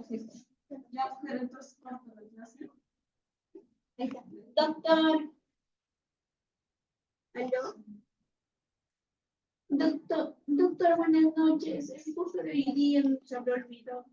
Ya, pero entonces, ¿cuánto de clase? Ahí está. Doctor. ¿Aló? Doctor, buenas noches. El curso de hoy día se me olvidó.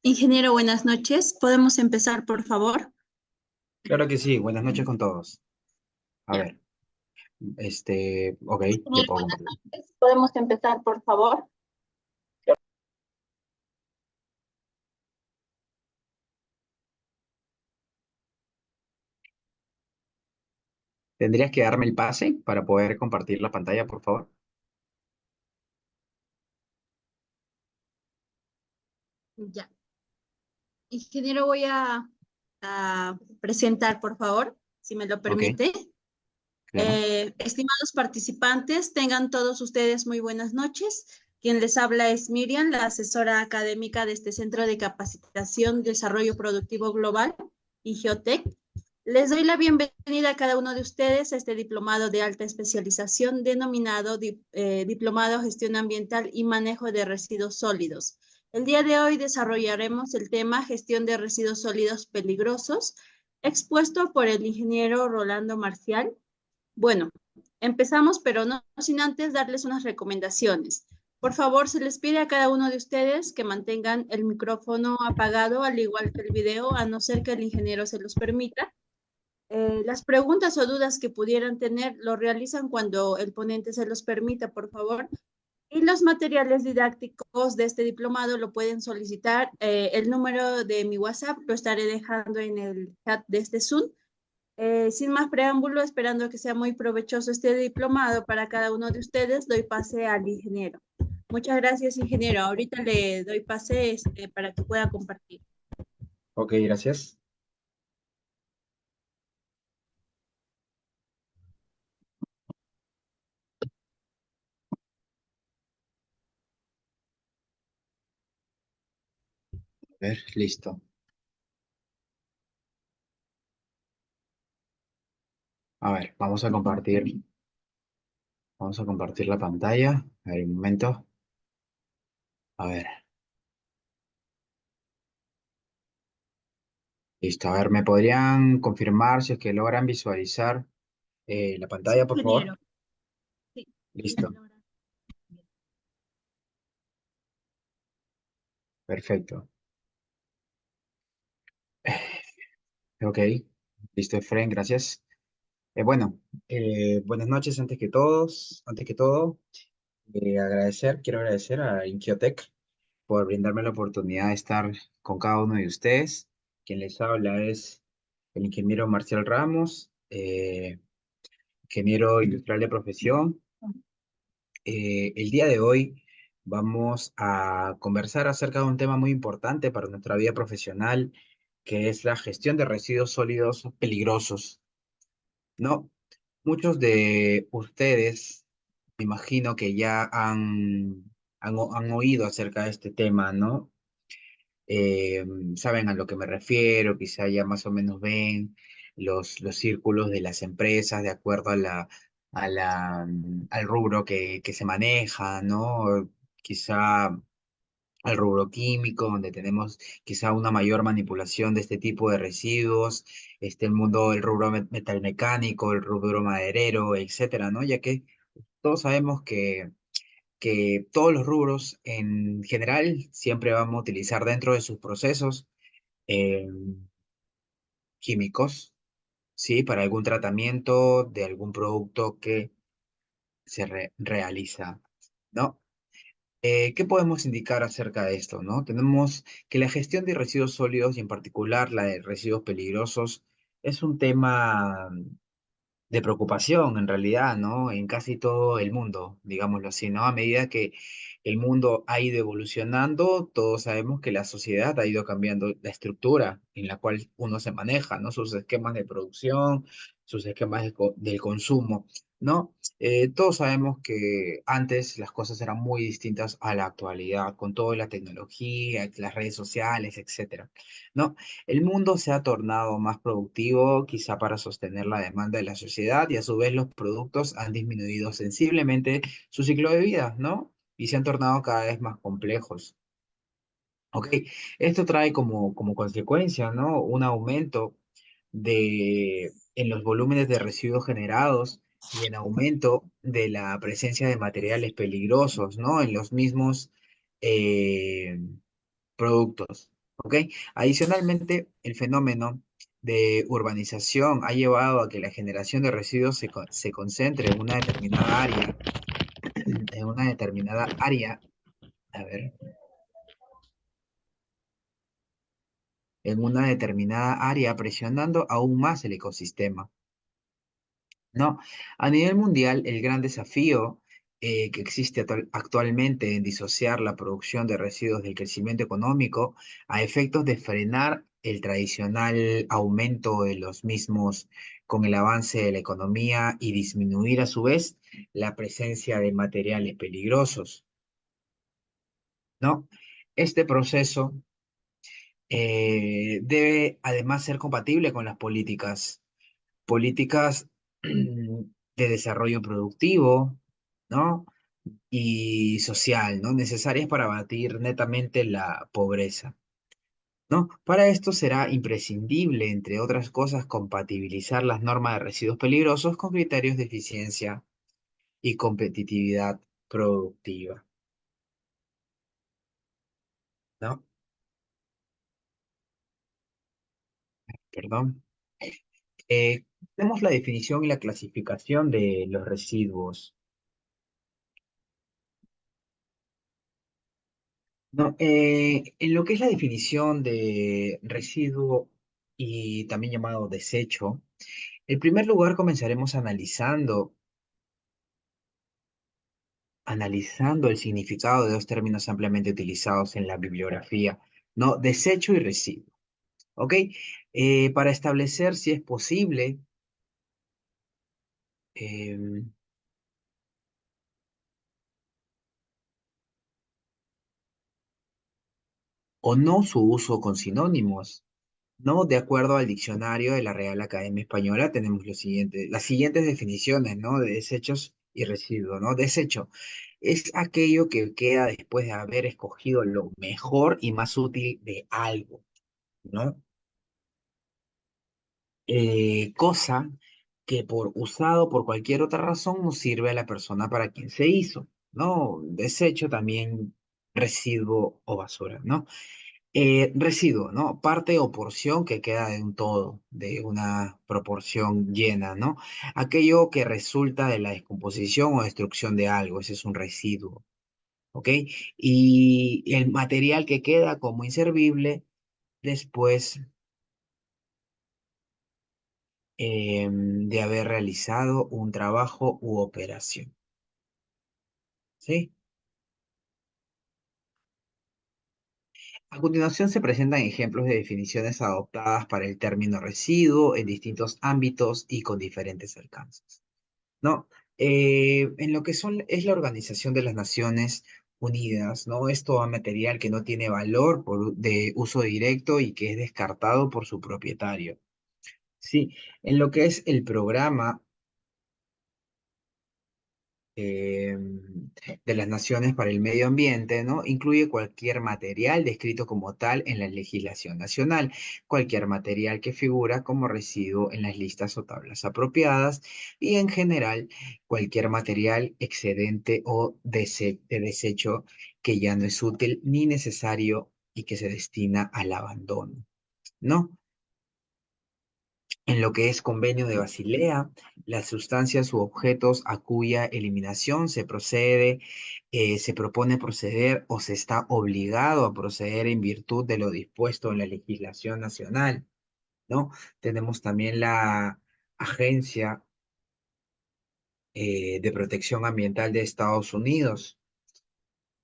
Ingeniero, buenas noches. ¿Podemos empezar, por favor? Claro que sí, buenas noches con todos. A Ya. ver, ok, ya Ingeniero, puedo buenas compartir. noches. ¿Podemos empezar, por favor? ¿Tendrías que darme el pase para poder compartir la pantalla, por favor? Ya. Ingeniero, voy a presentar, por favor, si me lo Ok, permite. claro. Estimados participantes, tengan todos ustedes muy buenas noches. Quien les habla es Miriam, la asesora académica de este Centro de Capacitación y Desarrollo Productivo Global, IGEOTEC. Les doy la bienvenida a cada uno de ustedes a este diplomado de alta especialización denominado Diplomado Gestión Ambiental y Manejo de Residuos Sólidos. El día de hoy desarrollaremos el tema Gestión de Residuos Sólidos Peligrosos, expuesto por el ingeniero Rolando Marcial. Bueno, empezamos, pero no sin antes darles unas recomendaciones. Por favor, se les pide a cada uno de ustedes que mantengan el micrófono apagado, al igual que el video, a no ser que el ingeniero se los permita. Las preguntas o dudas que pudieran tener lo realizan cuando el ponente se los permita, por favor. Y los materiales didácticos de este diplomado lo pueden solicitar. El número de mi WhatsApp lo estaré dejando en el chat de este Zoom. Sin más preámbulo, esperando que sea muy provechoso este diplomado para cada uno de ustedes, doy pase al ingeniero. Muchas gracias, ingeniero. Ahorita le doy pase para que pueda compartir. Ok, gracias. A ver, listo. A ver, vamos a compartir la pantalla. A ver, un momento. A ver, listo. A ver, ¿me podrían confirmar si es que logran visualizar la Sí, pantalla, por favor? ingeniero. Sí, sí, Listo, perfecto. Ok, listo, Efren, gracias. Bueno, buenas noches antes que todo, quiero agradecer a Inquiotec por brindarme la oportunidad de estar con cada uno de ustedes. Quien les habla es el ingeniero Marcial Ramos, ingeniero industrial de profesión. El día de hoy vamos a conversar acerca de un tema muy importante para nuestra vida profesional, que es la gestión de residuos sólidos peligrosos. ¿No? Muchos de ustedes, me imagino que ya han oído acerca de este tema, ¿no? Eh, Saben a lo que me refiero, quizá ya más o menos ven los círculos de las empresas de acuerdo al rubro que se maneja, ¿no? Quizá al rubro químico, donde tenemos quizá una mayor manipulación de este tipo de residuos, el mundo del rubro metalmecánico, el rubro maderero, etcétera, ¿no? Ya que todos sabemos que todos los rubros en general siempre vamos a utilizar dentro de sus procesos eh, químicos, ¿sí? Para algún tratamiento de algún producto que se realiza, ¿no? ¿Qué podemos indicar acerca de esto, no? Tenemos que la gestión de residuos sólidos y en particular la de residuos peligrosos es un tema de preocupación en realidad, ¿no? En casi todo el mundo, digámoslo así, ¿no? A medida que el mundo ha ido evolucionando, todos sabemos que la sociedad ha ido cambiando la estructura en la cual uno se maneja, ¿no? Sus esquemas de producción, sus esquemas del consumo, ¿no? Todos sabemos que antes las cosas eran muy distintas a la actualidad, con toda la tecnología, las redes sociales, etcétera, ¿no? El mundo se ha tornado más productivo, quizá para sostener la demanda de la sociedad, y a su vez los productos han disminuido sensiblemente su ciclo de vida, ¿no? Y se han tornado cada vez más complejos. ¿Ok? Esto trae como consecuencia, ¿no? Un aumento en los volúmenes de residuos generados y en aumento de la presencia de materiales peligrosos, ¿no? En los mismos eh, productos. ¿Ok? Adicionalmente, el fenómeno de urbanización ha llevado a que la generación de residuos se concentre en una determinada área, en una determinada área, a ver, en una determinada área, presionando aún más el ecosistema. No, a nivel mundial, el gran desafío que existe actualmente en disociar la producción de residuos del crecimiento económico a efectos de frenar el tradicional aumento de los mismos con el avance de la economía y disminuir a su vez la presencia de materiales peligrosos, ¿no? Este proceso debe además ser compatible con las políticas de desarrollo productivo, ¿no? Y social, ¿no? Necesarias para abatir netamente la pobreza, ¿no? Para esto será imprescindible, entre otras cosas, compatibilizar las normas de residuos peligrosos con criterios de eficiencia y competitividad productiva, ¿no? Perdón. Tenemos la definición y la clasificación de los residuos. No, en lo que es la definición de residuo y también llamado desecho, en primer lugar comenzaremos analizando el significado de dos términos ampliamente utilizados en la bibliografía, ¿no? Desecho y residuo, ¿ok? Para establecer si es posible em, o no su uso con sinónimos. No, de acuerdo al diccionario de la Real Academia Española, tenemos las siguientes definiciones, ¿no? De desechos y residuos, ¿no? Desecho es aquello que queda después de haber escogido lo mejor y más útil de algo, ¿no? Cosa que por usado por cualquier otra razón no sirve a la persona para quien se hizo, ¿no? Desecho también residuo o basura, ¿no? Residuo, ¿no? Parte o porción que queda de un todo, de una proporción llena, ¿no? Aquello que resulta de la descomposición o destrucción de algo, ese es un residuo, ¿ok? Y el material que queda como inservible después de haber realizado un trabajo u operación, ¿sí? A continuación se presentan ejemplos de definiciones adoptadas para el término residuo en distintos ámbitos y con diferentes alcances. ¿No? En lo que es la Organización de las Naciones Unidas, ¿no? Es todo material que no tiene valor de uso directo y que es descartado por su propietario. Sí, en lo que es el programa eh, de las Naciones para el Medio Ambiente, ¿no? Incluye cualquier material descrito como tal en la legislación nacional, cualquier material que figura como residuo en las listas o tablas apropiadas y en general cualquier material excedente o de desecho que ya no es útil ni necesario y que se destina al abandono, ¿no? En lo que es convenio de Basilea, las sustancias u objetos a cuya eliminación se propone proceder o se está obligado a proceder en virtud de lo dispuesto en la legislación nacional, ¿no? Tenemos también la Agencia de Protección Ambiental de Estados Unidos,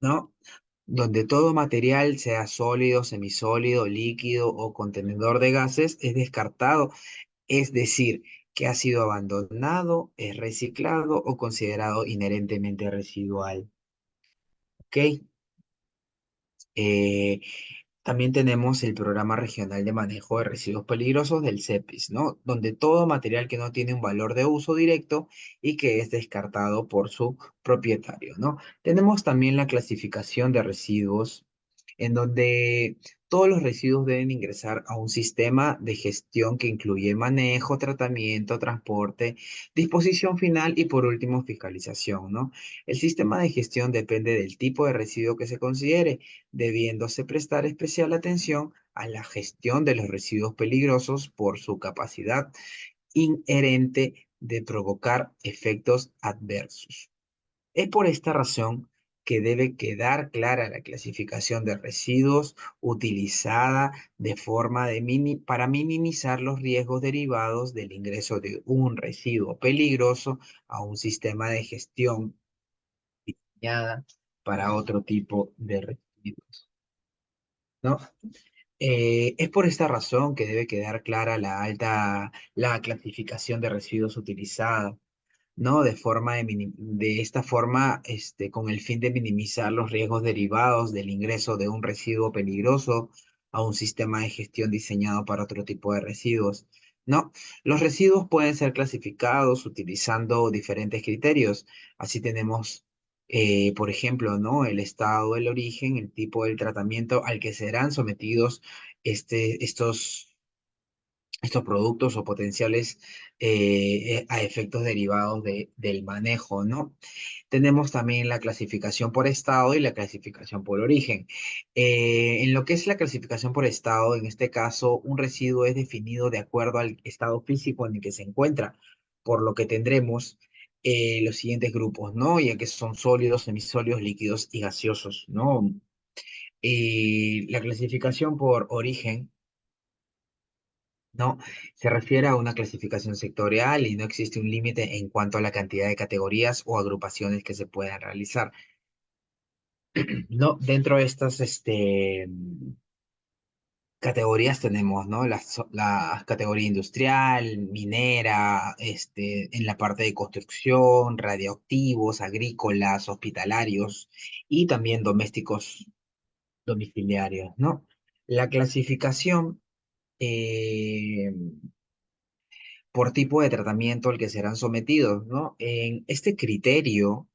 ¿no? Donde todo material, sea sólido, semisólido, líquido o contenedor de gases, es descartado. Es decir, que ha sido abandonado, es reciclado o considerado inherentemente residual. ¿Ok? Eh, También tenemos el Programa Regional de Manejo de Residuos Peligrosos del CEPIS, ¿no? Donde todo material que no tiene un valor de uso directo y que es descartado por su propietario, ¿no? Tenemos también la clasificación de residuos, en donde todos los residuos deben ingresar a un sistema de gestión que incluye manejo, tratamiento, transporte, disposición final y por último fiscalización, ¿no? El sistema de gestión depende del tipo de residuo que se considere debiéndose prestar especial atención a la gestión de los residuos peligrosos por su capacidad inherente de provocar efectos adversos. Es por esta razón que debe quedar clara la clasificación de residuos utilizada de forma para minimizar los riesgos derivados del ingreso de un residuo peligroso a un sistema de gestión diseñada para otro tipo de residuos, ¿no? Es por esta razón que debe quedar clara la clasificación de residuos utilizada, ¿no? De esta forma, con el fin de minimizar los riesgos derivados del ingreso de un residuo peligroso a un sistema de gestión diseñado para otro tipo de residuos, ¿no? Los residuos pueden ser clasificados utilizando diferentes criterios. Así tenemos, por ejemplo, ¿no? El estado, el origen, el tipo del tratamiento al que serán sometidos estos productos o potenciales a efectos derivados del manejo, ¿no? Tenemos también la clasificación por estado y la clasificación por origen. En lo que es la clasificación por estado, en este caso, un residuo es definido de acuerdo al estado físico en el que se encuentra, por lo que tendremos los siguientes grupos, ¿no? Ya que son sólidos, semisólidos, líquidos y gaseosos, ¿no? La clasificación por origen, ¿no? Se refiere a una clasificación sectorial y no existe un límite en cuanto a la cantidad de categorías o agrupaciones que se puedan realizar. No, dentro de estas categorías tenemos, ¿no? La categoría industrial, minera, en la parte de construcción, radioactivos, agrícolas, hospitalarios y también domésticos domiciliarios, ¿no? La clasificación eh, por tipo de tratamiento al que serán sometidos, ¿no? En este criterio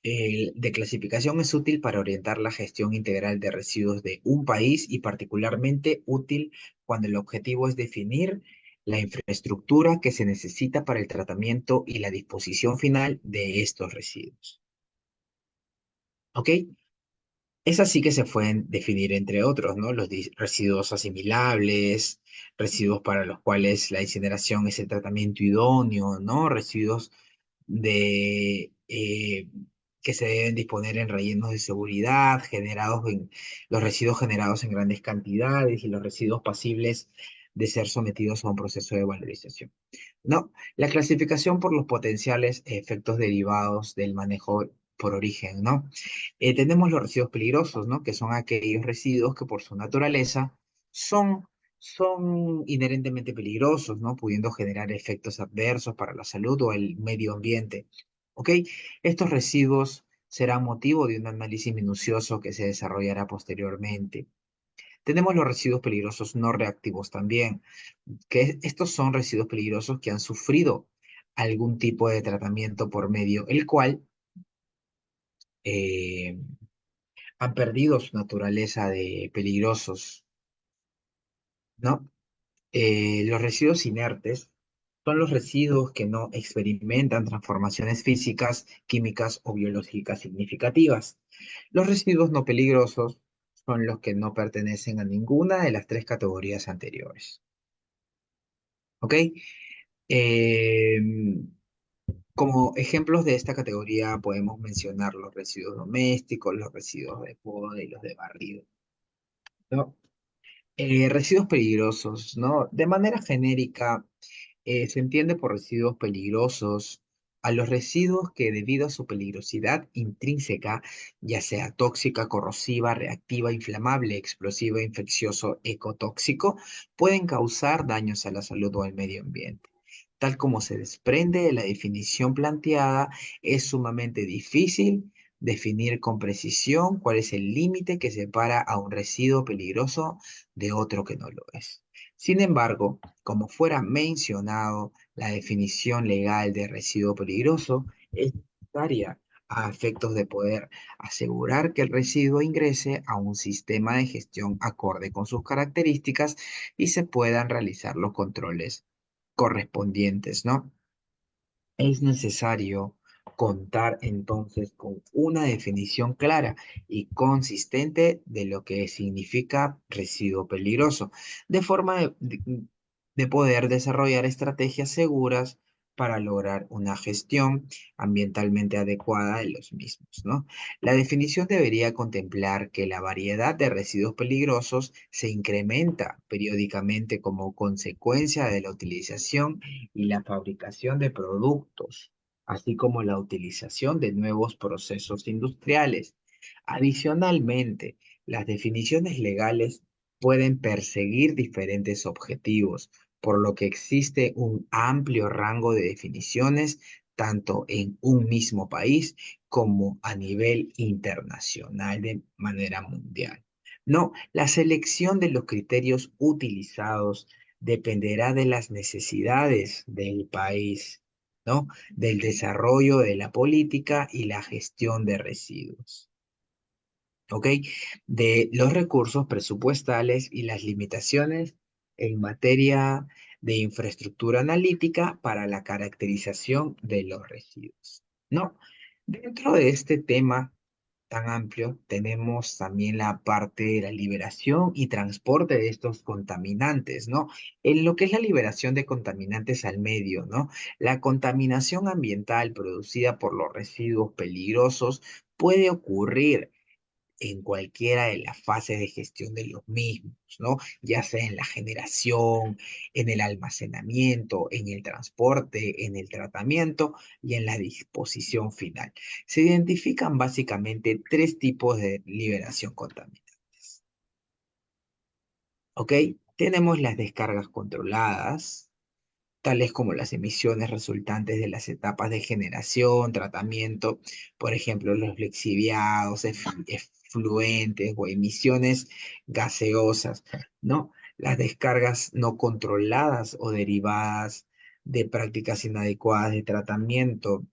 de clasificación es útil para orientar la gestión integral de residuos de un país y particularmente útil cuando el objetivo es definir la infraestructura que se necesita para el tratamiento y la disposición final de estos residuos. ¿Ok? Es así que se pueden definir, entre otros, ¿no? Los residuos asimilables, residuos para los cuales la incineración es el tratamiento idóneo, ¿no? Residuos de, que se deben disponer en rellenos de seguridad, los residuos generados en grandes cantidades y los residuos pasibles de ser sometidos a un proceso de valorización. No, la clasificación por los potenciales efectos derivados del manejo por origen, ¿no? Tenemos los residuos peligrosos, ¿no? Que son aquellos residuos que por su naturaleza son, son inherentemente peligrosos, ¿no? Pudiendo generar efectos adversos para la salud o el medio ambiente, ¿ok? Estos residuos serán motivo de un análisis minucioso que se desarrollará posteriormente. Tenemos los residuos peligrosos no reactivos también, que estos son residuos peligrosos que han sufrido algún tipo de tratamiento por medio, el cual eh, han perdido su naturaleza de peligrosos, ¿no? Los residuos inertes son los residuos que no experimentan transformaciones físicas, químicas o biológicas significativas. Los residuos no peligrosos son los que no pertenecen a ninguna de las tres categorías anteriores. ¿Ok? Eh, Como ejemplos de esta categoría podemos mencionar los residuos domésticos, los residuos de poda y los de barrido, ¿no? Residuos peligrosos, ¿no? De manera genérica, se entiende por residuos peligrosos a los residuos que debido a su peligrosidad intrínseca, ya sea tóxica, corrosiva, reactiva, inflamable, explosiva, infeccioso, ecotóxico, pueden causar daños a la salud o al medio ambiente. Tal como se desprende de la definición planteada, es sumamente difícil definir con precisión cuál es el límite que separa a un residuo peligroso de otro que no lo es. Sin embargo, como fuera mencionado, la definición legal de residuo peligroso es necesaria a efectos de poder asegurar que el residuo ingrese a un sistema de gestión acorde con sus características y se puedan realizar los controles correspondientes, ¿no? Es necesario contar entonces con una definición clara y consistente de lo que significa residuo peligroso, de forma de poder desarrollar estrategias seguras para lograr una gestión ambientalmente adecuada de los mismos, ¿no? La definición debería contemplar que la variedad de residuos peligrosos se incrementa periódicamente como consecuencia de la utilización y la fabricación de productos, así como la utilización de nuevos procesos industriales. Adicionalmente, las definiciones legales pueden perseguir diferentes objetivos, por lo que existe un amplio rango de definiciones tanto en un mismo país como a nivel internacional de manera mundial. No, la selección de los criterios utilizados dependerá de las necesidades del país, ¿no? Del desarrollo de la política y la gestión de residuos, ¿ok? De los recursos presupuestales y las limitaciones en materia de infraestructura analítica para la caracterización de los residuos, ¿no? Dentro de este tema tan amplio, tenemos también la parte de la liberación y transporte de estos contaminantes, ¿no? En lo que es la liberación de contaminantes al medio, ¿no? La contaminación ambiental producida por los residuos peligrosos puede ocurrir en cualquiera de las fases de gestión de los mismos, ¿no? Ya sea en la generación, en el almacenamiento, en el transporte, en el tratamiento y en la disposición final. Se identifican básicamente tres tipos de liberación contaminantes, ¿ok? Tenemos las descargas controladas, tales como las emisiones resultantes de las etapas de generación, tratamiento, por ejemplo, los lixiviados, efluentes o emisiones gaseosas, ¿no? Las descargas no controladas o derivadas de prácticas inadecuadas de tratamiento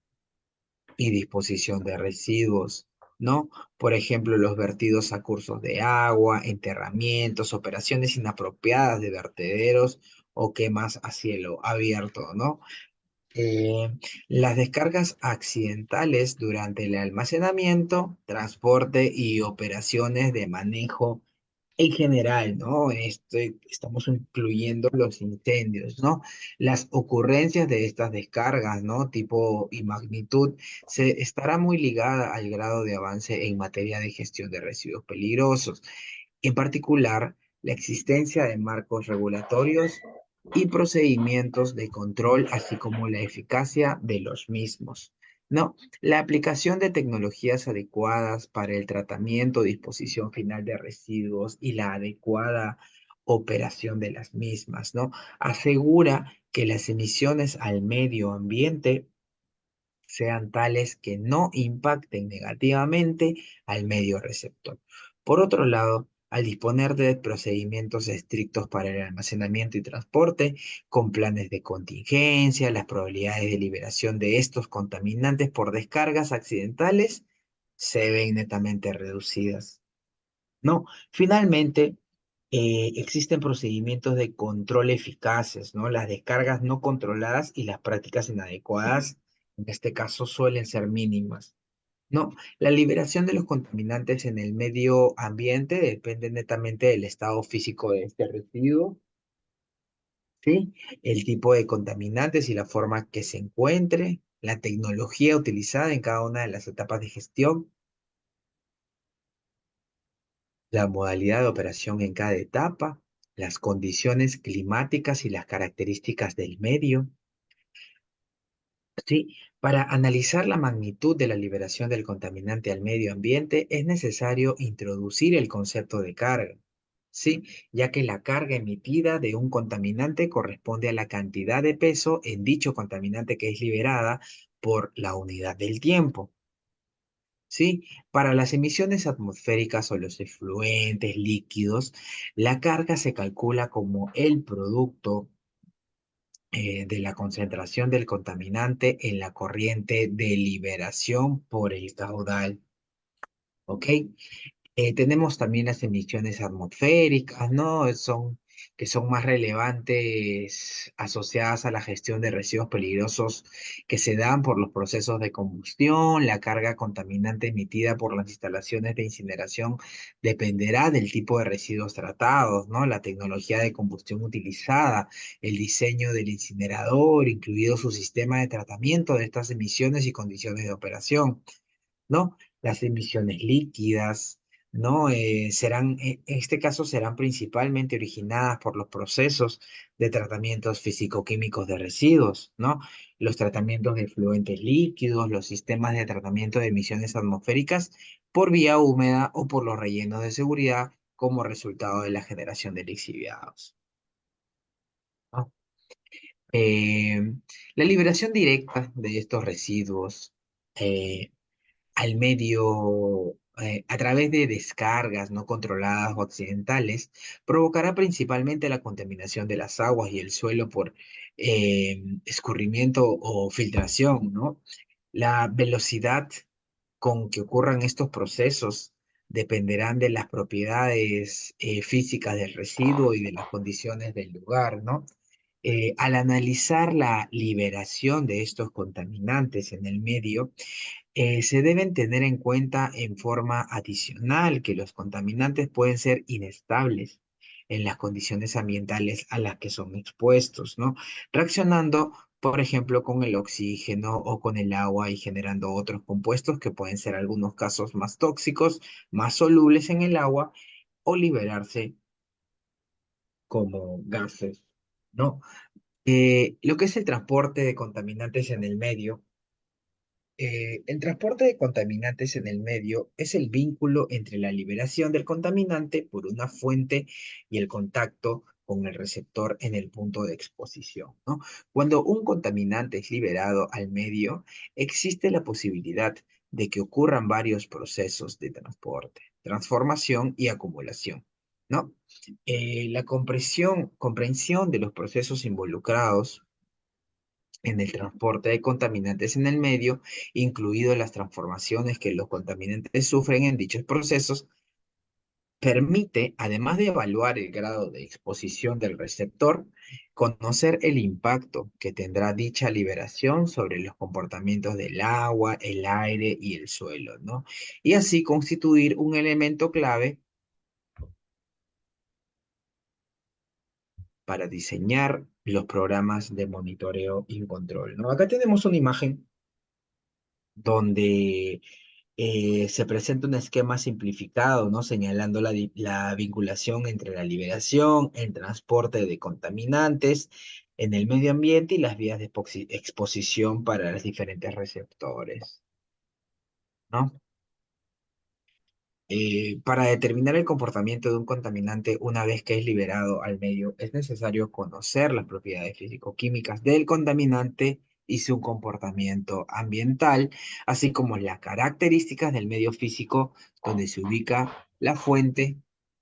y disposición de residuos, ¿no? Por ejemplo, los vertidos a cursos de agua, enterramientos, operaciones inapropiadas de vertederos o quemas a cielo abierto, ¿no? Eh, las descargas accidentales durante el almacenamiento, transporte y operaciones de manejo en general, ¿no? Estamos incluyendo los incendios, ¿no? Las ocurrencias de estas descargas, ¿no? Tipo y magnitud, se estará muy ligada al grado de avance en materia de gestión de residuos peligrosos. En particular, la existencia de marcos regulatorios y procedimientos de control, así como la eficacia de los mismos. No, la aplicación de tecnologías adecuadas para el tratamiento, disposición final de residuos y la adecuada operación de las mismas, ¿no? Asegura que las emisiones al medio ambiente sean tales que no impacten negativamente al medio receptor. Por otro lado, al disponer de procedimientos estrictos para el almacenamiento y transporte, con planes de contingencia, las probabilidades de liberación de estos contaminantes por descargas accidentales se ven netamente reducidas. No, finalmente, existen procedimientos de control eficaces, ¿no? Las descargas no controladas y las prácticas inadecuadas, en este caso, suelen ser mínimas. No, la liberación de los contaminantes en el medio ambiente depende netamente del estado físico de este residuo, ¿sí? El tipo de contaminantes y la forma que se encuentre, la tecnología utilizada en cada una de las etapas de gestión, la modalidad de operación en cada etapa, las condiciones climáticas y las características del medio. Sí, para analizar la magnitud de la liberación del contaminante al medio ambiente es necesario introducir el concepto de carga, ¿sí? Ya que la carga emitida de un contaminante corresponde a la cantidad de peso en dicho contaminante que es liberada por la unidad del tiempo. ¿Sí? Para las emisiones atmosféricas o los efluentes líquidos, la carga se calcula como el producto de la concentración del contaminante en la corriente de liberación por el caudal. ¿Ok? Tenemos también las emisiones atmosféricas, ¿no? Son que son más relevantes asociadas a la gestión de residuos peligrosos que se dan por los procesos de combustión. La carga contaminante emitida por las instalaciones de incineración dependerá del tipo de residuos tratados, ¿no? La tecnología de combustión utilizada, el diseño del incinerador, incluido su sistema de tratamiento de estas emisiones y condiciones de operación, ¿no? Las emisiones líquidas, ¿no? En este caso serán principalmente originadas por los procesos de tratamientos físico-químicos de residuos, ¿no? Los tratamientos de fluentes líquidos, los sistemas de tratamiento de emisiones atmosféricas por vía húmeda o por los rellenos de seguridad como resultado de la generación de lixiviados, ¿no? Eh, la liberación directa de estos residuos eh, al medio a través de descargas no controladas o accidentales, provocará principalmente la contaminación de las aguas y el suelo por escurrimiento o filtración, ¿no? La velocidad con que ocurran estos procesos dependerán de las propiedades físicas del residuo y de las condiciones del lugar, ¿no? Al analizar la liberación de estos contaminantes en el medio, se deben tener en cuenta en forma adicional que los contaminantes pueden ser inestables en las condiciones ambientales a las que son expuestos, ¿no? Reaccionando, por ejemplo, con el oxígeno o con el agua y generando otros compuestos que pueden ser algunos casos más tóxicos, más solubles en el agua o liberarse como gases, ¿no? Lo que es el transporte de contaminantes en el medio. El transporte de contaminantes en el medio es el vínculo entre la liberación del contaminante por una fuente y el contacto con el receptor en el punto de exposición, ¿no? Cuando un contaminante es liberado al medio, existe la posibilidad de que ocurran varios procesos de transporte, transformación y acumulación, ¿no? La comprensión de los procesos involucrados en el transporte de contaminantes en el medio, incluido las transformaciones que los contaminantes sufren en dichos procesos, permite, además de evaluar el grado de exposición del receptor, conocer el impacto que tendrá dicha liberación sobre los comportamientos del agua, el aire y el suelo, ¿no? Y así constituir un elemento clave para diseñar los programas de monitoreo y control, ¿no? Acá tenemos una imagen donde se presenta un esquema simplificado, ¿no? Señalando la vinculación entre la liberación, el transporte de contaminantes en el medio ambiente y las vías de exposición para los diferentes receptores, ¿no? Para determinar el comportamiento de un contaminante una vez que es liberado al medio, es necesario conocer las propiedades físico-químicas del contaminante y su comportamiento ambiental, así como las características del medio físico donde se ubica la fuente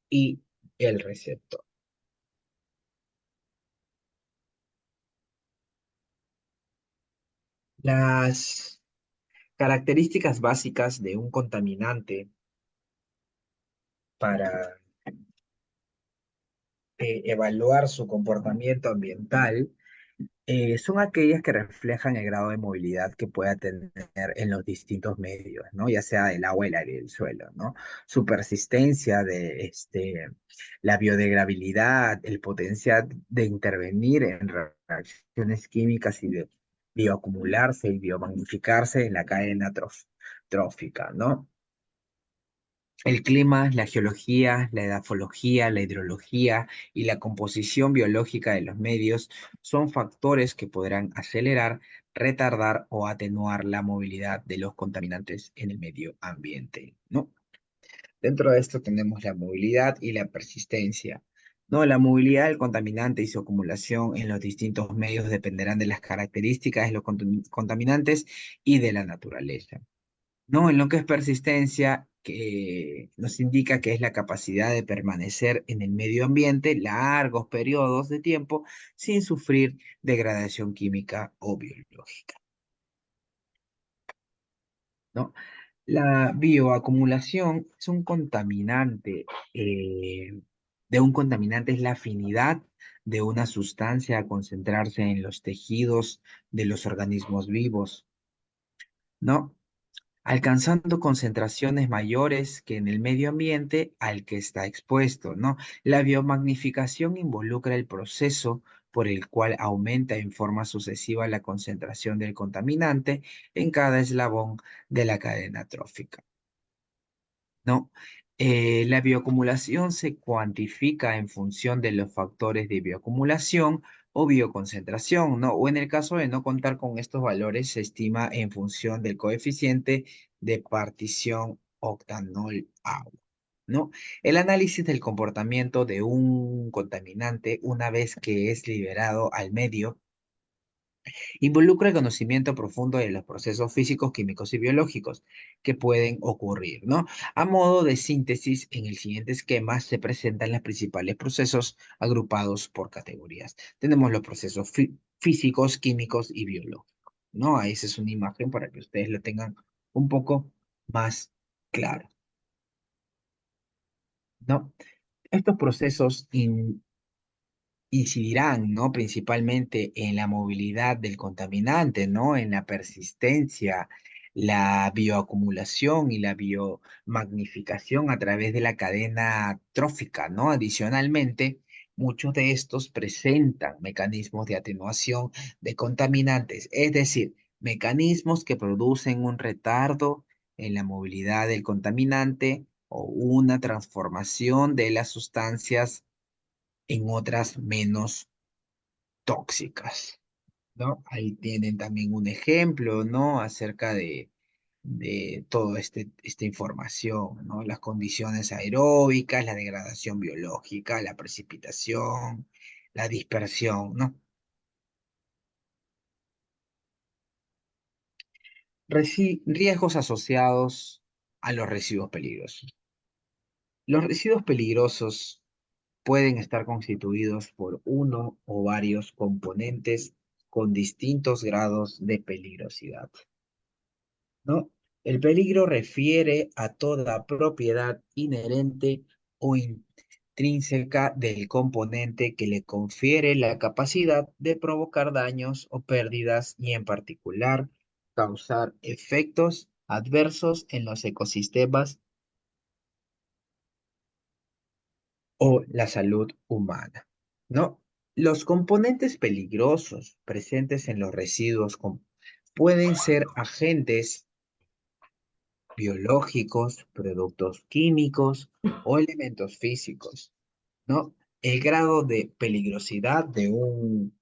y el receptor. Las características básicas de un contaminante para evaluar su comportamiento ambiental son aquellas que reflejan el grado de movilidad que pueda tener en los distintos medios, ¿no? Ya sea el agua, el aire y el suelo, ¿no? Su persistencia de la biodegradabilidad, el potencial de intervenir en reacciones químicas y de bioacumularse y biomagnificarse en la cadena trófica, ¿no? El clima, la geología, la edafología, la hidrología y la composición biológica de los medios son factores que podrán acelerar, retardar o atenuar la movilidad de los contaminantes en el medio ambiente, ¿no? Dentro de esto tenemos la movilidad y la persistencia. No, la movilidad del contaminante y su acumulación en los distintos medios dependerán de las características de los contaminantes y de la naturaleza. No, en lo que es persistencia, que nos indica que es la capacidad de permanecer en el medio ambiente largos periodos de tiempo sin sufrir degradación química o biológica, ¿no? La bioacumulación es un contaminante eh, de un contaminante es la afinidad de una sustancia a concentrarse en los tejidos de los organismos vivos, ¿no? Alcanzando concentraciones mayores que en el medio ambiente al que está expuesto, ¿no? La biomagnificación involucra el proceso por el cual aumenta en forma sucesiva la concentración del contaminante en cada eslabón de la cadena trófica, ¿no? La bioacumulación se cuantifica en función de los factores de bioacumulación o bioconcentración, ¿no? O en el caso de no contar con estos valores, se estima en función del coeficiente de partición octanol-agua, ¿no? El análisis del comportamiento de un contaminante una vez que es liberado al medio involucra el conocimiento profundo de los procesos físicos, químicos y biológicos que pueden ocurrir, ¿no? A modo de síntesis, en el siguiente esquema se presentan los principales procesos agrupados por categorías. Tenemos los procesos físicos, químicos y biológicos, ¿no? Ahí esa es una imagen para que ustedes lo tengan un poco más claro, ¿no? Estos procesos incidirán, ¿no? Principalmente en la movilidad del contaminante, ¿no? En la persistencia, la bioacumulación y la biomagnificación a través de la cadena trófica, ¿no? Adicionalmente, muchos de estos presentan mecanismos de atenuación de contaminantes, es decir, mecanismos que producen un retardo en la movilidad del contaminante o una transformación de las sustancias en otras menos tóxicas, ¿no? Ahí tienen también un ejemplo, ¿no? Acerca de toda esta información, ¿no? Las condiciones aeróbicas, la degradación biológica, la precipitación, la dispersión, ¿no? Riesgos asociados a los residuos peligrosos. Los residuos peligrosos pueden estar constituidos por uno o varios componentes con distintos grados de peligrosidad, ¿no? El peligro refiere a toda propiedad inherente o intrínseca del componente que le confiere la capacidad de provocar daños o pérdidas y en particular causar efectos adversos en los ecosistemas o la salud humana, ¿no? Los componentes peligrosos presentes en los residuos pueden ser agentes biológicos, productos químicos o elementos físicos, ¿no? El grado de peligrosidad de un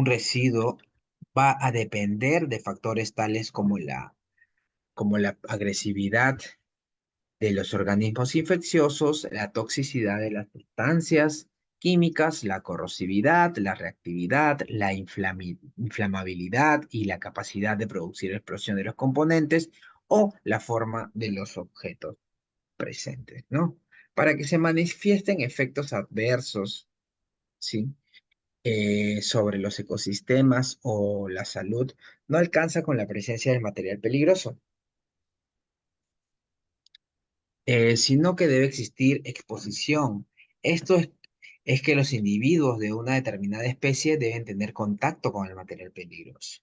residuo va a depender de factores tales como la agresividad de los organismos infecciosos, la toxicidad de las sustancias químicas, la corrosividad, la reactividad, la inflamabilidad y la capacidad de producir explosión de los componentes o la forma de los objetos presentes, ¿no? Para que se manifiesten efectos adversos, ¿sí? Sobre los ecosistemas o la salud, no alcanza con la presencia del material peligroso, sino que debe existir exposición. Esto es que los individuos de una determinada especie deben tener contacto con el material peligroso.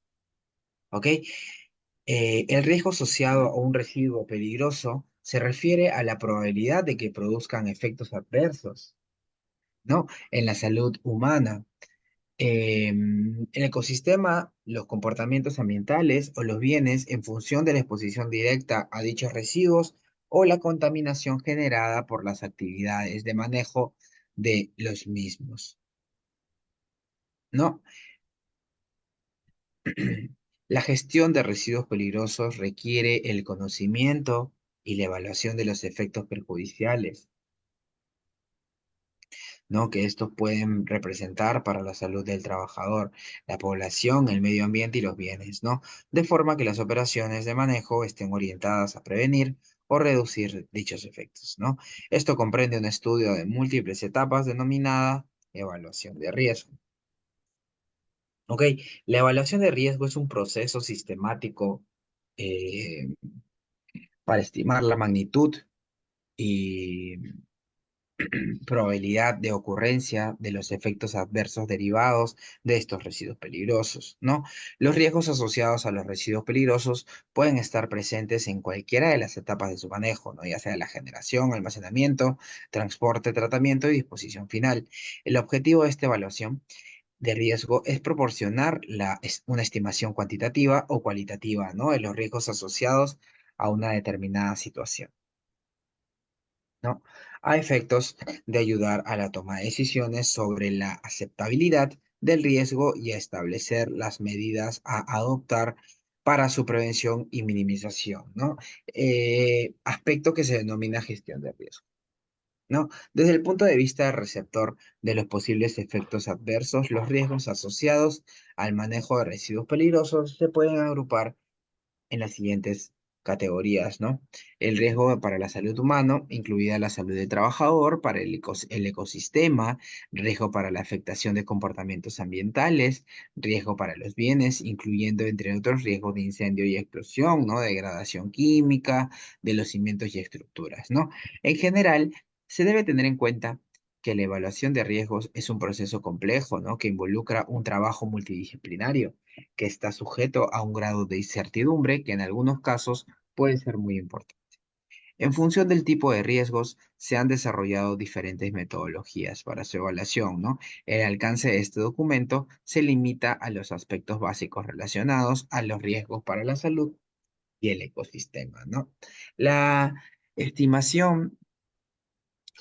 ¿Ok? El riesgo asociado a un residuo peligroso se refiere a la probabilidad de que produzcan efectos adversos, ¿no? En la salud humana. En el ecosistema, los comportamientos ambientales o los bienes en función de la exposición directa a dichos residuos o la contaminación generada por las actividades de manejo de los mismos, ¿no? La gestión de residuos peligrosos requiere el conocimiento y la evaluación de los efectos perjudiciales, ¿no? Que estos pueden representar para la salud del trabajador, la población, el medio ambiente y los bienes, ¿no? De forma que las operaciones de manejo estén orientadas a prevenir o reducir dichos efectos, ¿no? Esto comprende un estudio de múltiples etapas denominada evaluación de riesgo. ¿Ok? La evaluación de riesgo es un proceso sistemático eh, para estimar la magnitud y probabilidad de ocurrencia de los efectos adversos derivados de estos residuos peligrosos, ¿no? Los riesgos asociados a los residuos peligrosos pueden estar presentes en cualquiera de las etapas de su manejo, ¿no? Ya sea la generación, almacenamiento, transporte, tratamiento y disposición final. El objetivo de esta evaluación de riesgo es proporcionar una estimación cuantitativa o cualitativa, ¿no? De los riesgos asociados a una determinada situación, ¿no? A efectos de ayudar a la toma de decisiones sobre la aceptabilidad del riesgo y a establecer las medidas a adoptar para su prevención y minimización, ¿no? Aspecto que se denomina gestión de riesgo, ¿no? Desde el punto de vista del receptor de los posibles efectos adversos, los riesgos asociados al manejo de residuos peligrosos se pueden agrupar en las siguientes categorías, ¿no? El riesgo para la salud humana, incluida la salud del trabajador, para el ecosistema, riesgo para la afectación de comportamientos ambientales, riesgo para los bienes, incluyendo, entre otros, riesgos de incendio y explosión, ¿no? Degradación química de los cimientos y estructuras, ¿no? En general, se debe tener en cuenta que la evaluación de riesgos es un proceso complejo, ¿no? Que involucra un trabajo multidisciplinario que está sujeto a un grado de incertidumbre que en algunos casos puede ser muy importante. En función del tipo de riesgos, se han desarrollado diferentes metodologías para su evaluación, ¿no? El alcance de este documento se limita a los aspectos básicos relacionados a los riesgos para la salud y el ecosistema, ¿no? La estimación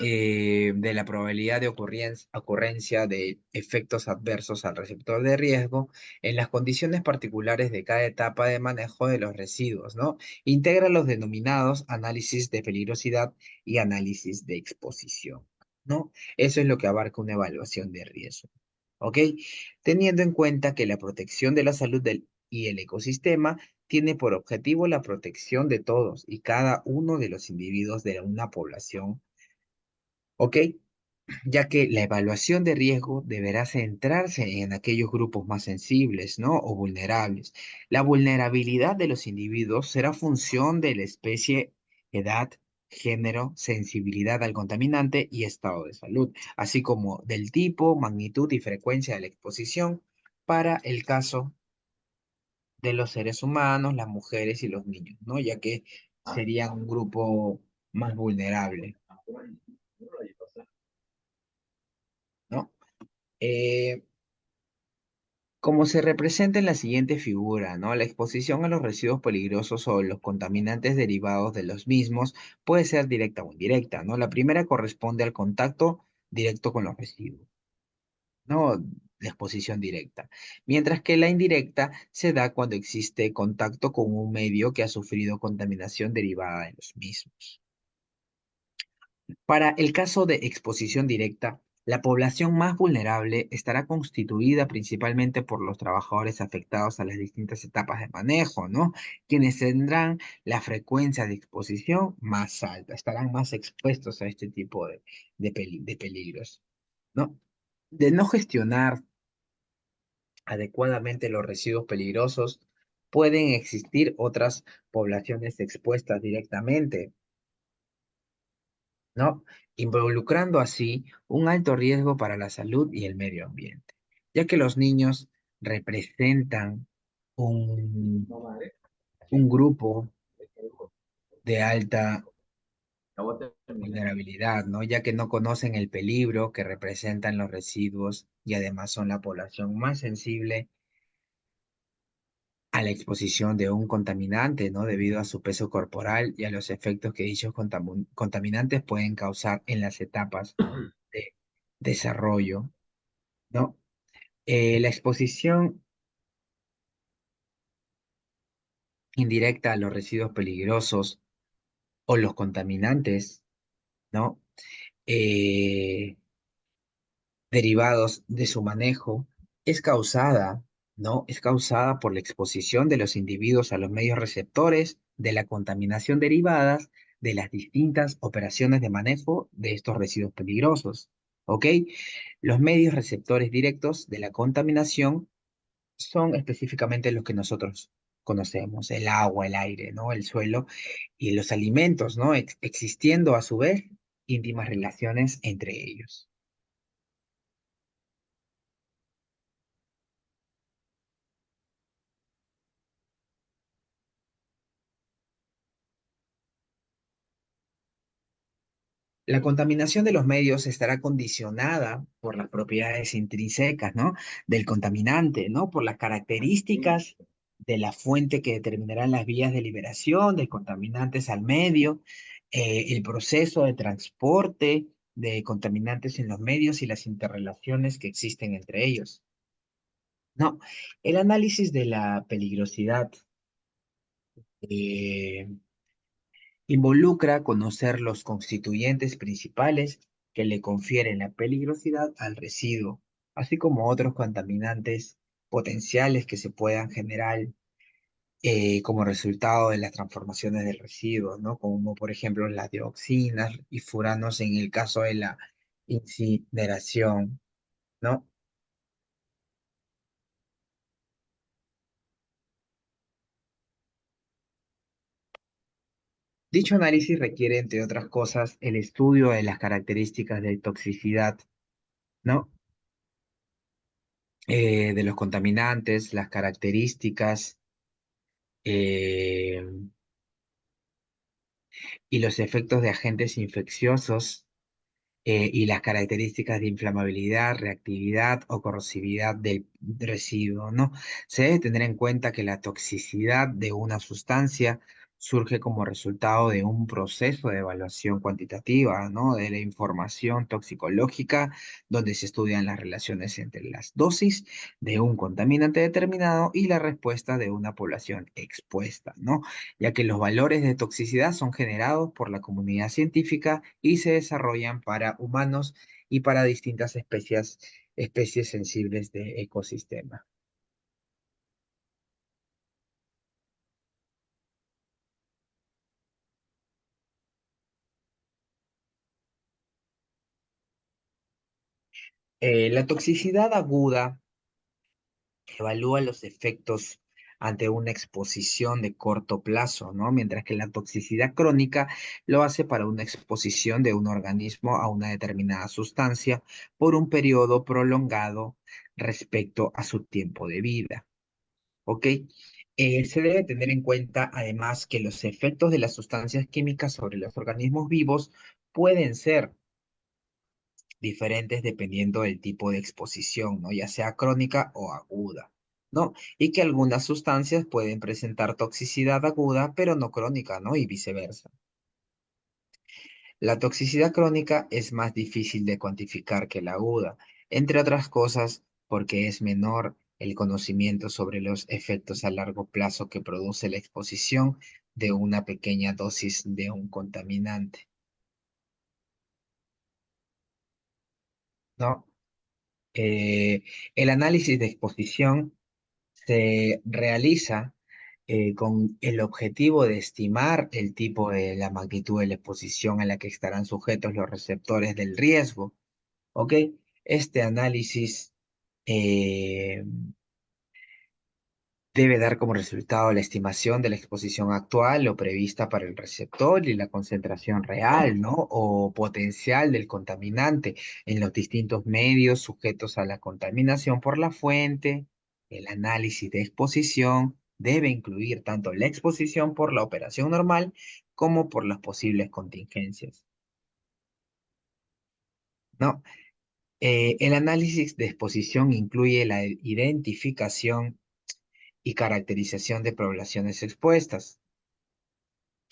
de la probabilidad de ocurrencia de efectos adversos al receptor de riesgo en las condiciones particulares de cada etapa de manejo de los residuos, ¿no? Integra los denominados análisis de peligrosidad y análisis de exposición, ¿no? Eso es lo que abarca una evaluación de riesgo, ¿ok? Teniendo en cuenta que la protección de la salud y el ecosistema tiene por objetivo la protección de todos y cada uno de los individuos de una población, ¿ok? Ya que la evaluación de riesgo deberá centrarse en aquellos grupos más sensibles, ¿no? O vulnerables. La vulnerabilidad de los individuos será función de la especie, edad, género, sensibilidad al contaminante y estado de salud, así como del tipo, magnitud y frecuencia de la exposición para el caso de los seres humanos, las mujeres y los niños, ¿no? Ya que serían un grupo más vulnerable, ¿no? Eh, Como se representa en la siguiente figura, ¿no? La exposición a los residuos peligrosos o los contaminantes derivados de los mismos puede ser directa o indirecta, ¿no? La primera corresponde al contacto directo con los residuos, ¿no? La exposición directa. Mientras que la indirecta se da cuando existe contacto con un medio que ha sufrido contaminación derivada de los mismos. Para el caso de exposición directa, la población más vulnerable estará constituida principalmente por los trabajadores afectados a las distintas etapas de manejo, ¿no? Quienes tendrán la frecuencia de exposición más alta, estarán más expuestos a este tipo de peligros, ¿no? De no gestionar adecuadamente los residuos peligrosos, pueden existir otras poblaciones expuestas directamente, ¿no? Involucrando así un alto riesgo para la salud y el medio ambiente, ya que los niños representan un, un grupo de alta vulnerabilidad, ¿no? Ya que no conocen el peligro que representan los residuos y además son la población más sensible a la exposición de un contaminante, ¿no? Debido a su peso corporal y a los efectos que dichos contaminantes pueden causar en las etapas de desarrollo, ¿no? La exposición indirecta a los residuos peligrosos o los contaminantes, ¿no? Eh, Derivados de su manejo es causada, ¿no? Es causada por la exposición de los individuos a los medios receptores de la contaminación derivadas de las distintas operaciones de manejo de estos residuos peligrosos, ¿ok? Los medios receptores directos de la contaminación son específicamente los que nosotros conocemos, el agua, el aire, ¿no? El suelo y los alimentos, ¿no? Existiendo a su vez íntimas relaciones entre ellos. La contaminación de los medios estará condicionada por las propiedades intrínsecas, ¿no? Del contaminante, ¿no? Por las características de la fuente que determinarán las vías de liberación de contaminantes al medio, el proceso de transporte de contaminantes en los medios y las interrelaciones que existen entre ellos. No, el análisis de la peligrosidad eh, involucra conocer los constituyentes principales que le confieren la peligrosidad al residuo, así como otros contaminantes potenciales que se puedan generar como resultado de las transformaciones del residuo, ¿no? Como por ejemplo las dioxinas y furanos en el caso de la incineración, ¿no? Dicho análisis requiere, entre otras cosas, el estudio de las características de toxicidad, ¿no? De los contaminantes, las características eh, y los efectos de agentes infecciosos y las características de inflamabilidad, reactividad o corrosividad del residuo, ¿no? Se debe tener en cuenta que la toxicidad de una sustancia surge como resultado de un proceso de evaluación cuantitativa, ¿no? De la información toxicológica, donde se estudian las relaciones entre las dosis de un contaminante determinado y la respuesta de una población expuesta, ¿no? Ya que los valores de toxicidad son generados por la comunidad científica y se desarrollan para humanos y para distintas especies sensibles de ecosistema. La toxicidad aguda evalúa los efectos ante una exposición de corto plazo, ¿no? Mientras que la toxicidad crónica lo hace para una exposición de un organismo a una determinada sustancia por un periodo prolongado respecto a su tiempo de vida, ¿ok? Se debe tener en cuenta además que los efectos de las sustancias químicas sobre los organismos vivos pueden ser diferentes dependiendo del tipo de exposición, ¿no? Ya sea crónica o aguda, ¿no? Y que algunas sustancias pueden presentar toxicidad aguda, pero no crónica, ¿no? Y viceversa. La toxicidad crónica es más difícil de cuantificar que la aguda, entre otras cosas porque es menor el conocimiento sobre los efectos a largo plazo que produce la exposición de una pequeña dosis de un contaminante, ¿no? Eh, el análisis de exposición se realiza con el objetivo de estimar el tipo de la magnitud de la exposición a la que estarán sujetos los receptores del riesgo. ¿Ok? Este análisis eh, debe dar como resultado la estimación de la exposición actual o prevista para el receptor y la concentración real, ¿no? O potencial del contaminante en los distintos medios sujetos a la contaminación por la fuente. El análisis de exposición debe incluir tanto la exposición por la operación normal como por las posibles contingencias, ¿no? El análisis de exposición incluye la identificación y caracterización de poblaciones expuestas,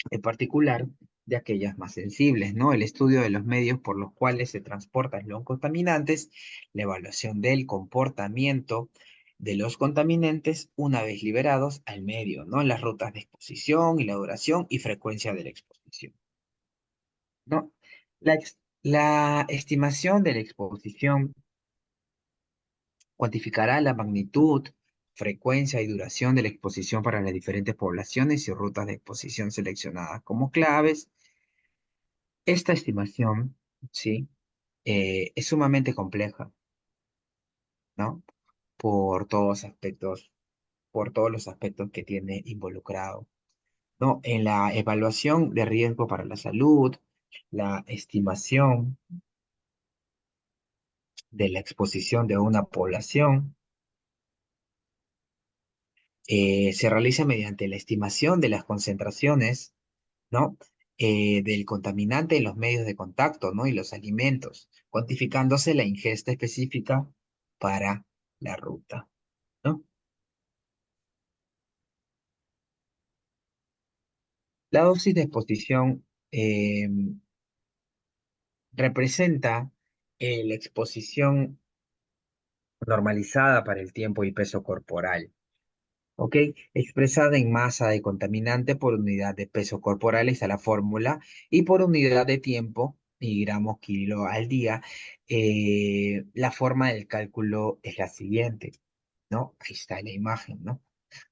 en particular de aquellas más sensibles, ¿no? El estudio de los medios por los cuales se transportan los contaminantes, la evaluación del comportamiento de los contaminantes una vez liberados al medio, ¿no? Las rutas de exposición y la duración y frecuencia de la exposición, ¿no? La estimación de la exposición cuantificará la magnitud, frecuencia y duración de la exposición para las diferentes poblaciones y rutas de exposición seleccionadas como claves. Esta estimación, ¿sí? Es sumamente compleja, ¿no? Por todos aspectos por todos los aspectos que tiene involucrado, ¿no? En la evaluación de riesgo para la salud, la estimación de la exposición de una población, se realiza mediante la estimación de las concentraciones, ¿no? Del contaminante en los medios de contacto, ¿no? Y los alimentos, cuantificándose la ingesta específica para la ruta, ¿no? La dosis de exposición representa la exposición normalizada para el tiempo y peso corporal, ¿ok? Expresada en masa de contaminante por unidad de peso corporal, está la fórmula, y por unidad de tiempo, miligramos kilo al día, la forma del cálculo es la siguiente, ¿no? Ahí está la imagen, ¿no?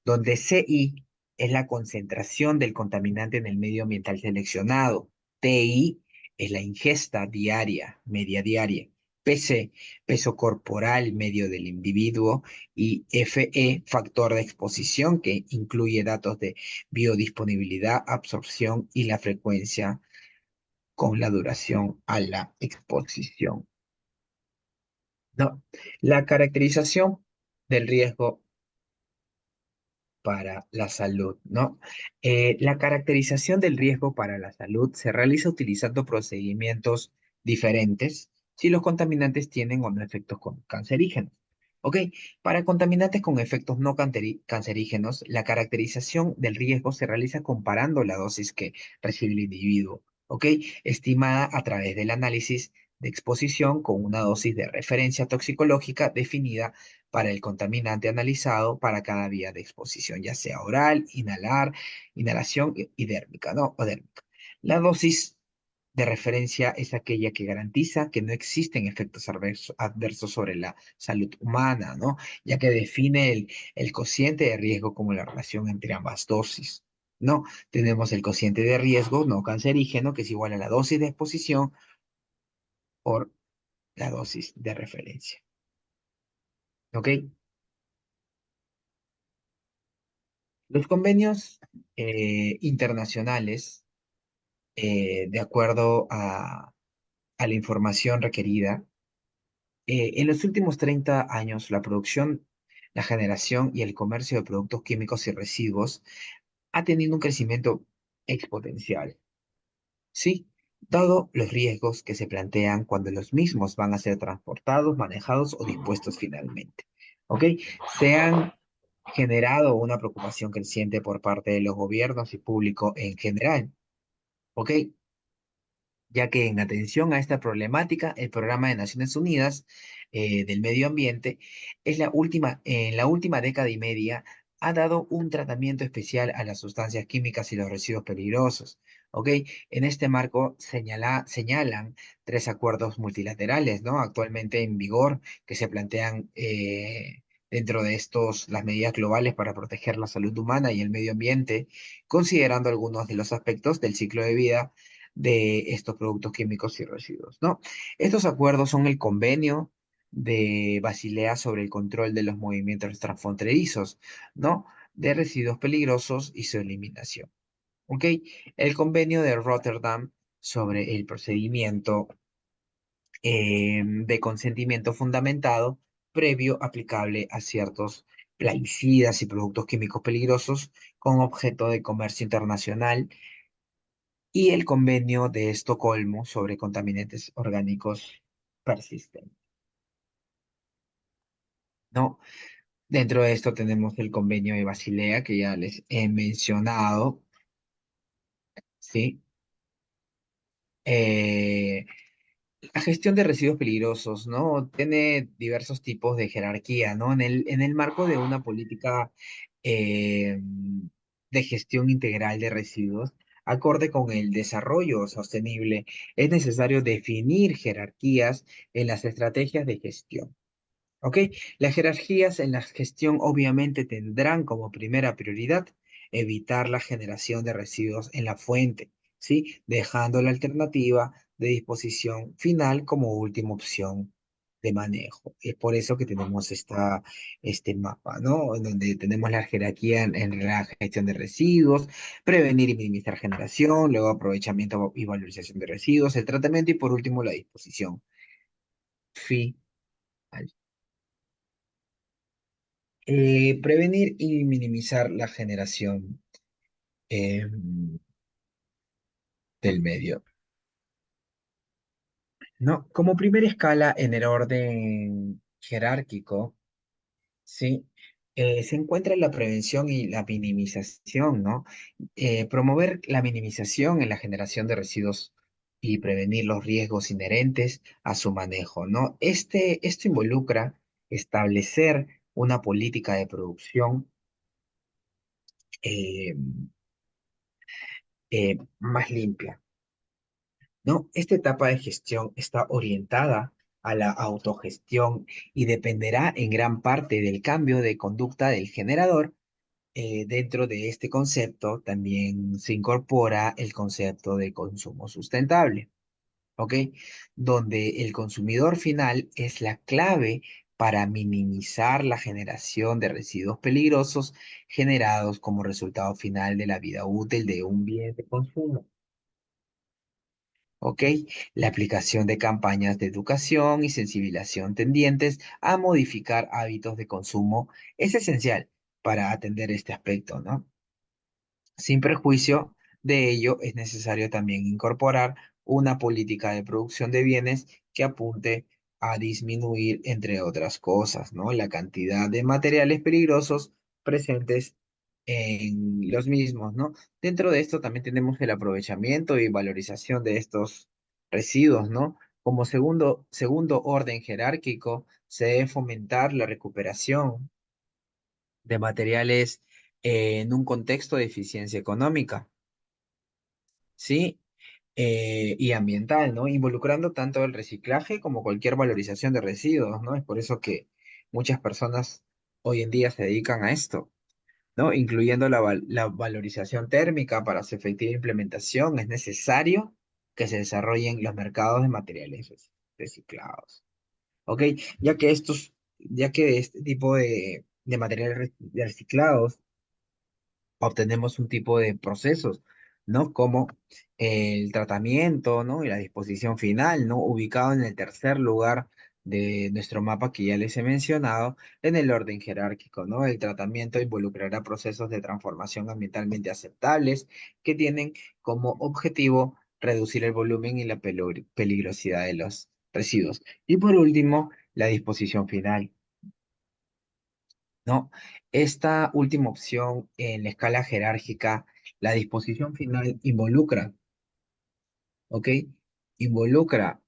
Donde CI es la concentración del contaminante en el medio ambiental seleccionado. TI es la ingesta diaria, media diaria. PC, peso corporal medio del individuo. Y FE, factor de exposición, que incluye datos de biodisponibilidad, absorción y la frecuencia con la duración a la exposición. No, la caracterización del riesgo para la salud, ¿no? La caracterización del riesgo para la salud se realiza utilizando procedimientos diferentes si los contaminantes tienen o no efectos cancerígenos. ¿Ok? Para contaminantes con efectos no cancerígenos, la caracterización del riesgo se realiza comparando la dosis que recibe el individuo, ¿ok? Estimada a través del análisis de exposición con una dosis de referencia toxicológica definida para el contaminante analizado para cada vía de exposición, ya sea oral, inhalación y dérmica, ¿no? O dérmica. La dosis de referencia es aquella que garantiza que no existen efectos adversos sobre la salud humana, ¿no? Ya que define el cociente de riesgo como la relación entre ambas dosis, ¿no? Tenemos el cociente de riesgo no cancerígeno, que es igual a la dosis de exposición por la dosis de referencia, ¿ok? Los convenios internacionales, de acuerdo a la información requerida, en los últimos 30 años la producción, la generación y el comercio de productos químicos y residuos ha tenido un crecimiento exponencial, ¿sí? Dado los riesgos que se plantean cuando los mismos van a ser transportados, manejados o dispuestos finalmente, ¿ok? Se han generado una preocupación creciente por parte de los gobiernos y público en general, ¿ok? Ya que en atención a esta problemática, el Programa de Naciones Unidas del Medio Ambiente en la última década y media ha dado un tratamiento especial a las sustancias químicas y los residuos peligrosos. ¿Ok? En este marco señalan tres acuerdos multilaterales, ¿no? Actualmente en vigor, que se plantean dentro de estos las medidas globales para proteger la salud humana y el medio ambiente, considerando algunos de los aspectos del ciclo de vida de estos productos químicos y residuos, ¿no? Estos acuerdos son el convenio de Basilea sobre el control de los movimientos transfronterizos, ¿no? De residuos peligrosos y su eliminación, ¿ok? El convenio de Rotterdam sobre el procedimiento de consentimiento fundamentado previo aplicable a ciertos plaguicidas y productos químicos peligrosos con objeto de comercio internacional y el Convenio de Estocolmo sobre contaminantes orgánicos persistentes, ¿no? Dentro de esto tenemos el Convenio de Basilea, que ya les he mencionado, ¿sí? Eh, la gestión de residuos peligrosos, ¿no? Tiene diversos tipos de jerarquía, ¿no? En el marco de una política eh, de gestión integral de residuos, acorde con el desarrollo sostenible, es necesario definir jerarquías en las estrategias de gestión. ¿Ok? Las jerarquías en la gestión obviamente tendrán como primera prioridad evitar la generación de residuos en la fuente, ¿sí? Dejando la alternativa de disposición final como última opción. de manejo. Es por eso que tenemos este mapa, ¿no? En donde tenemos la jerarquía en la gestión de residuos, prevenir y minimizar generación, luego aprovechamiento y valorización de residuos, el tratamiento y por último la disposición final. Prevenir y minimizar la generación del medio. ¿No? Como primera escala en el orden jerárquico, ¿sí? Se encuentra la prevención y la minimización, ¿no? Promover la minimización en la generación de residuos y prevenir los riesgos inherentes a su manejo, ¿no? Esto involucra establecer una política de producción eh, más limpia, ¿no? Esta etapa de gestión está orientada a la autogestión y dependerá en gran parte del cambio de conducta del generador. Dentro de este concepto también se incorpora el concepto de consumo sustentable, ¿ok? Donde el consumidor final es la clave para minimizar la generación de residuos peligrosos generados como resultado final de la vida útil de un bien de consumo. ¿Ok? La aplicación de campañas de educación y sensibilización tendientes a modificar hábitos de consumo es esencial para atender este aspecto, ¿no? Sin perjuicio de ello, es necesario también incorporar una política de producción de bienes que apunte a disminuir, entre otras cosas, ¿no? La cantidad de materiales peligrosos presentes en los mismos, ¿no? Dentro de esto también tenemos el aprovechamiento y valorización de estos residuos, ¿no? Como segundo orden jerárquico, se debe fomentar la recuperación de materiales en un contexto de eficiencia económica, ¿sí? Y ambiental, ¿no? Involucrando tanto el reciclaje como cualquier valorización de residuos, ¿no? Es por eso que muchas personas hoy en día se dedican a esto, ¿no? Incluyendo la valorización térmica para su efectiva implementación, es necesario que se desarrollen los mercados de materiales reciclados, ¿ok? Ya que de este tipo de materiales reciclados obtenemos un tipo de procesos, ¿no? Como el tratamiento, ¿no? Y la disposición final, ¿no? Ubicado en el tercer lugar de nuestro mapa que ya les he mencionado, en el orden jerárquico, ¿no? El tratamiento involucrará procesos de transformación ambientalmente aceptables que tienen como objetivo reducir el volumen y la peligrosidad de los residuos. Y por último, la disposición final. ¿No? Esta última opción en la escala jerárquica, la disposición final involucra, ¿ok? Involucra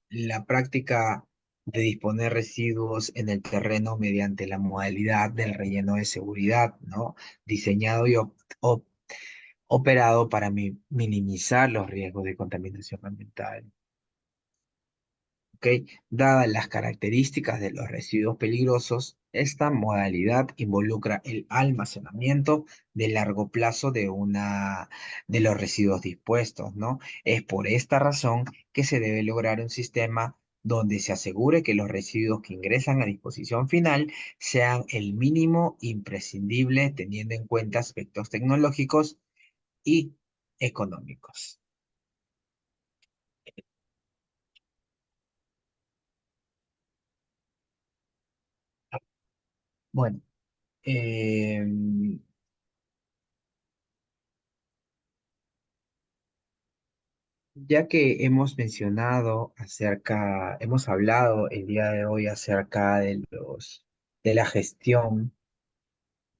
la práctica de disponer residuos en el terreno mediante la modalidad del relleno de seguridad, ¿no? Diseñado y operado para minimizar los riesgos de contaminación ambiental. ¿Ok? Dadas las características de los residuos peligrosos, esta modalidad involucra el almacenamiento de largo plazo de los residuos dispuestos, ¿no? Es por esta razón que se debe lograr un sistema donde se asegure que los residuos que ingresan a disposición final sean el mínimo imprescindible teniendo en cuenta aspectos tecnológicos y económicos. Bueno, em, ya que hemos hablado el día de hoy acerca de la gestión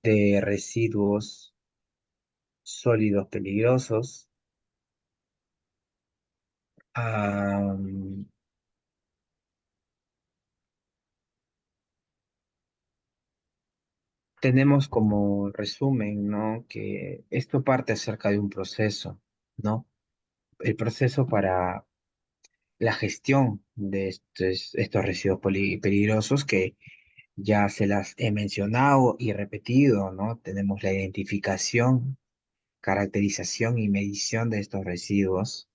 de residuos sólidos peligrosos, am, tenemos como resumen, ¿no? Que esto parte acerca de un proceso, ¿no? El proceso para la gestión de estos residuos peligrosos que ya se las he mencionado y repetido, ¿no? Tenemos la identificación, caracterización y medición de estos residuos,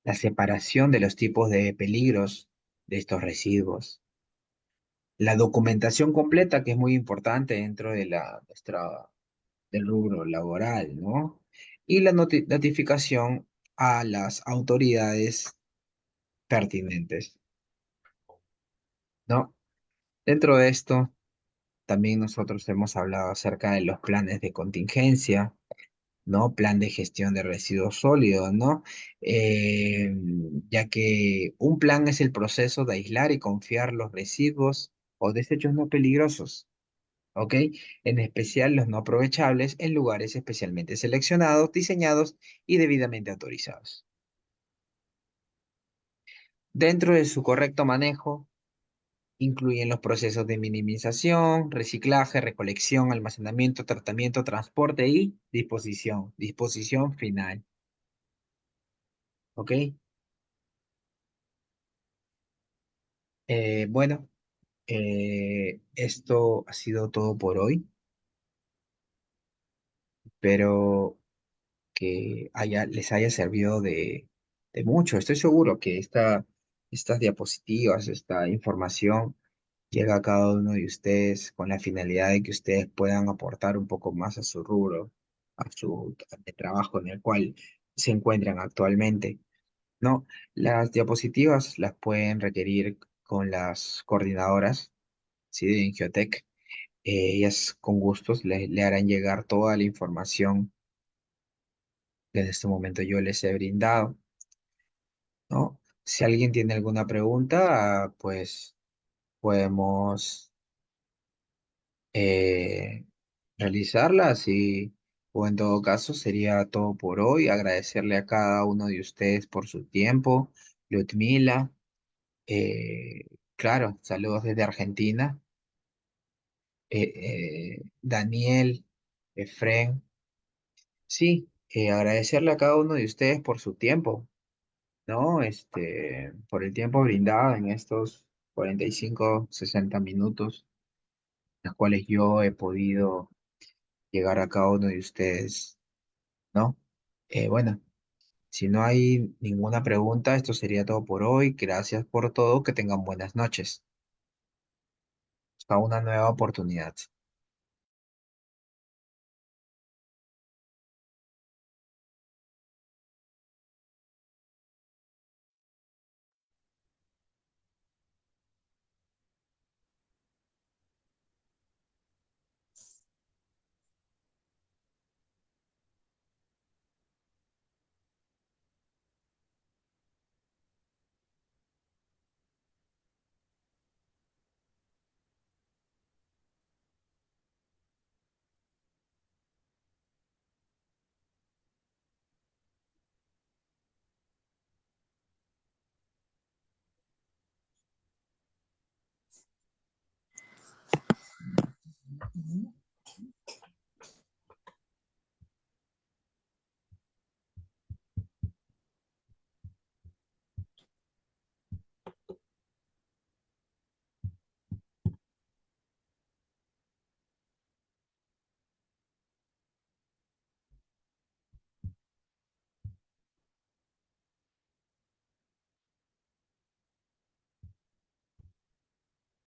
la separación de los tipos de peligros, de estos residuos. La documentación completa, que es muy importante dentro de del rubro laboral, ¿no? Y la notificación a las autoridades pertinentes, ¿no? Dentro de esto, también nosotros hemos hablado acerca de los planes de contingencia, ¿no? Plan de gestión de residuos sólidos, ¿no? Eh, ya que un plan es el proceso de aislar y confiar los residuos o desechos no peligrosos, ¿ok? En especial los no aprovechables en lugares especialmente seleccionados, diseñados y debidamente autorizados. Dentro de su correcto manejo, incluyen los procesos de minimización, reciclaje, recolección, almacenamiento, tratamiento, transporte y disposición final, ¿ok? Bueno, esto ha sido todo por hoy. Espero que les haya servido de mucho. Estoy seguro que estas diapositivas, esta información llega a cada uno de ustedes con la finalidad de que ustedes puedan aportar un poco más a su rubro, al trabajo en el cual se encuentran actualmente, ¿no? Las diapositivas las pueden requerir con las coordinadoras, ¿sí? De Ingeotec. Ellas con gustos le harán llegar toda la información que en este momento yo les he brindado, ¿no? Si alguien tiene alguna pregunta, pues podemos eh, realizarlas o en todo caso sería todo por hoy. Agradecerle a cada uno de ustedes por su tiempo. Ludmila, eh, claro, saludos desde Argentina. Daniel, Efren, sí, agradecerle a cada uno de ustedes por su tiempo, ¿no? Por el tiempo brindado en estos 45, 60 minutos, los cuales yo he podido llegar a cada uno de ustedes, ¿no? Bueno, si no hay ninguna pregunta, esto sería todo por hoy. Gracias por todo, que tengan buenas noches. Hasta una nueva oportunidad.